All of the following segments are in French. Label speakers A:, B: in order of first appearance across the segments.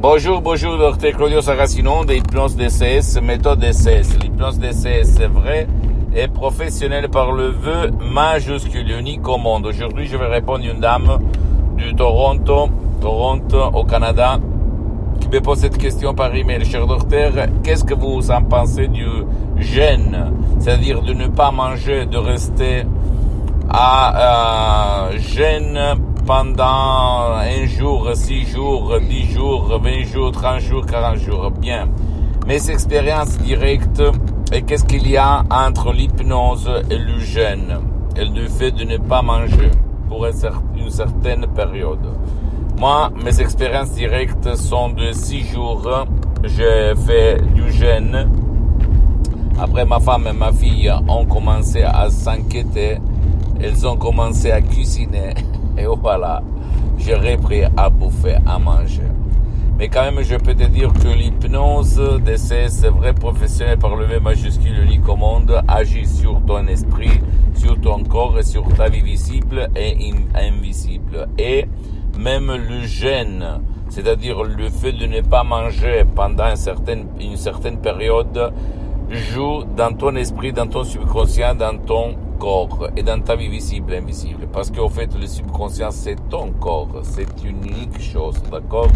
A: Bonjour, docteur Claudio Saracino de Hypnose DCS, méthode DCS. L'hypnose DCS est vrai et professionnelle par le vœu majuscule, unique au monde. Aujourd'hui, je vais répondre à une dame du Toronto, au Canada, qui me pose cette question par email. Cher docteur, qu'est-ce que vous en pensez du jeûne? C'est-à-dire de ne pas manger, de rester à jeûne pendant un jour, 6 jours, 10 jours, 20 jours, 30 jours, 40 jours. Bien. Mes expériences directes et qu'est-ce qu'il y a entre l'hypnose et le jeûne et le fait de ne pas manger pour une certaine période. Moi, mes expériences directes sont de 6 jours. J'ai fait du jeûne. Après, ma femme et ma fille ont commencé à s'inquiéter. Elles ont commencé à cuisiner. Et voilà, j'ai repris à bouffer, à manger. Mais quand même, je peux te dire que l'hypnose DCS, vrai professionnel par le V majuscule unique au monde, agit sur ton esprit, sur ton corps et sur ta vie visible et invisible. Et même le jeûne, c'est-à-dire le fait de ne pas manger pendant une certaine période, joue dans ton esprit, dans ton subconscient, dans ton corps et dans ta vie visible et invisible. Parce qu'au fait, le subconscient, c'est ton corps. C'est une unique chose, d'accord?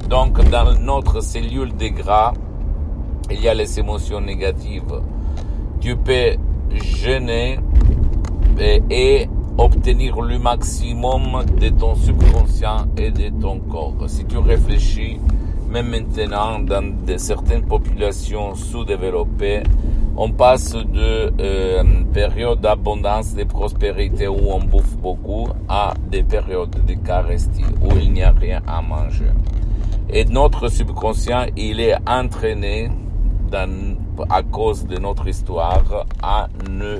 A: Donc, dans notre cellule des gras, il y a les émotions négatives. Tu peux jeûner et obtenir le maximum de ton subconscient et de ton corps. Si tu réfléchis, même maintenant, dans certaines populations sous-développées, on passe de périodes d'abondance, de prospérité où on bouffe beaucoup, à des périodes de carestie où il n'y a rien à manger. Et notre subconscient, il est entraîné à cause de notre histoire à ne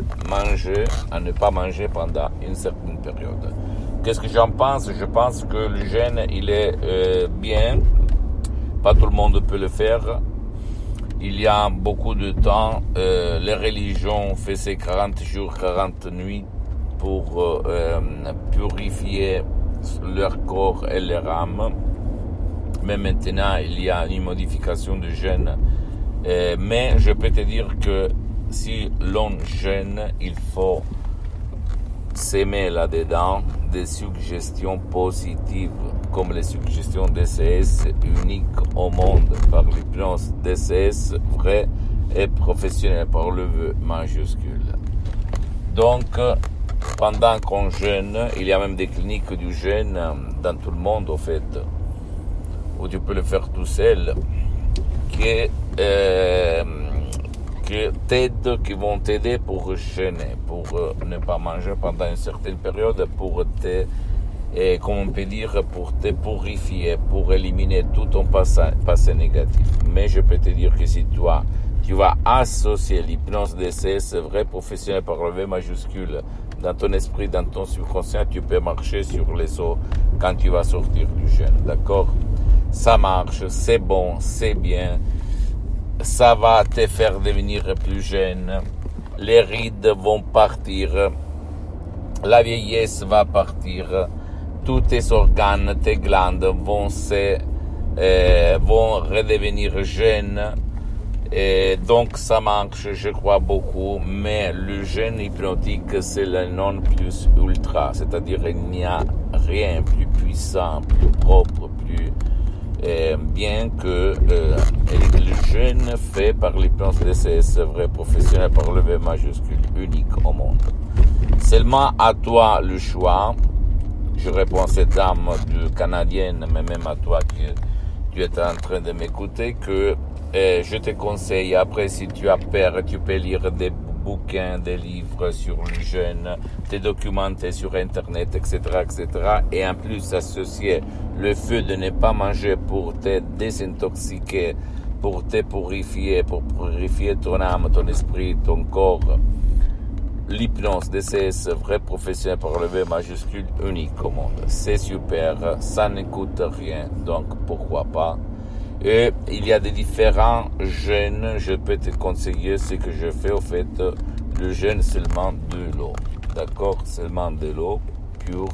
A: pas manger pendant une certaine période. Qu'est-ce que j'en pense? Je pense que le jeûne, il est bien. Pas tout le monde peut le faire. Il y a beaucoup de temps, les religions faisaient 40 jours, 40 nuits pour purifier leur corps et leur âme. Mais maintenant, il y a une modification du jeûne. Mais je peux te dire que si l'on jeûne, il faut s'aimer là-dedans des suggestions positives, comme les suggestions DCS uniques au monde par l'hypnose DCS vrai et professionnel par le vœu majuscule. Donc, pendant qu'on jeûne, il y a même des cliniques du jeûne dans tout le monde, au fait, où tu peux le faire tout seul, qui vont t'aider pour jeûner, pour ne pas manger pendant une certaine période, pour et comme on peut dire, pour te purifier, pour éliminer tout ton passé négatif. Mais je peux te dire que si tu vas associer l'hypnose DCS vrai professionnel par le V majuscule dans ton esprit, dans ton subconscient, tu peux marcher sur les eaux quand tu vas sortir du jeûne, d'accord? Ça marche, c'est bon, c'est bien, ça va te faire devenir plus jeune, les rides vont partir, la vieillesse va partir, tous tes organes, tes glandes vont redevenir jeunes. Et donc ça marche, je crois beaucoup, mais le jeûne hypnotique, c'est le non plus ultra, c'est-à-dire il n'y a rien plus puissant, plus propre, plus bien que le jeûne fait par l'hypnose DCS vrai professionnel par le V majuscule unique au monde. Seulement à toi le choix. Je réponds à cette dame canadienne, mais même à toi que tu es en train de m'écouter, que je te conseille, après si tu as peur, tu peux lire des bouquins, des livres sur le jeûne, te documenter sur Internet, etc., etc. Et en plus associer le fait de ne pas manger pour te désintoxiquer, pour te purifier, pour purifier ton âme, ton esprit, ton corps. L'hypnose DCS vrai professionnel par le V majuscule unique au monde. C'est super, ça ne coûte rien, donc pourquoi pas. Et il y a des différents jeûnes, je peux te conseiller ce que je fais au fait, le jeûne seulement de l'eau, d'accord? Seulement de l'eau pure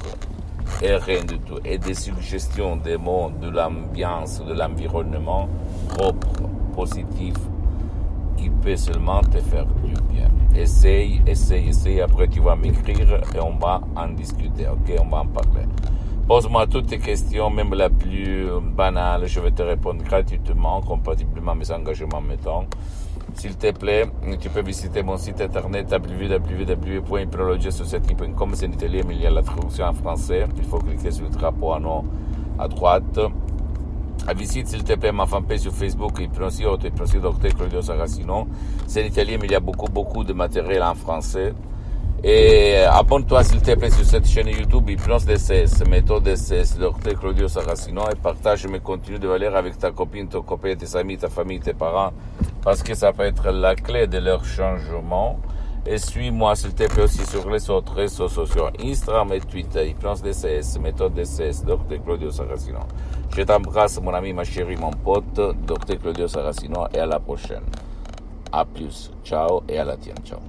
A: et rien du tout. Et des suggestions des mots, de l'ambiance, de l'environnement propre, positif, qui peut seulement te faire du bien. Essaye. Après, tu vas m'écrire et on va en discuter. Ok, on va en parler. Pose-moi toutes tes questions, même la plus banale. Je vais te répondre gratuitement, compatiblement à mes engagements mettons. S'il te plaît, tu peux visiter mon site internet www.hypnologiasociety.com. C'est en italien, mais il y a la traduction en français. Il faut cliquer sur le drapeau en haut à droite. Visite s'il te plaît ma fanpage sur Facebook, Hypnosie Dr Claudio Saracino. C'est en italien, mais il y a beaucoup de matériel en français. Et abonne-toi s'il te plaît sur cette chaîne YouTube Hypnose DCS, méthode DCS, Dr Claudio Saracino, et partage mes contenus de valeur avec ta copine, ton copain, tes amis, ta famille, tes parents, parce que ça peut être la clé de leur changement. Et suis-moi s'il te plaît aussi sur les autres réseaux sociaux, Instagram et Twitter, Hypnose DCS, méthode DCS, Dr Claudio Saracino. Je t'embrasse mon ami, ma chérie, mon pote, Dr Claudio Saracino, et à la prochaine. A plus, ciao et à la tienne, ciao.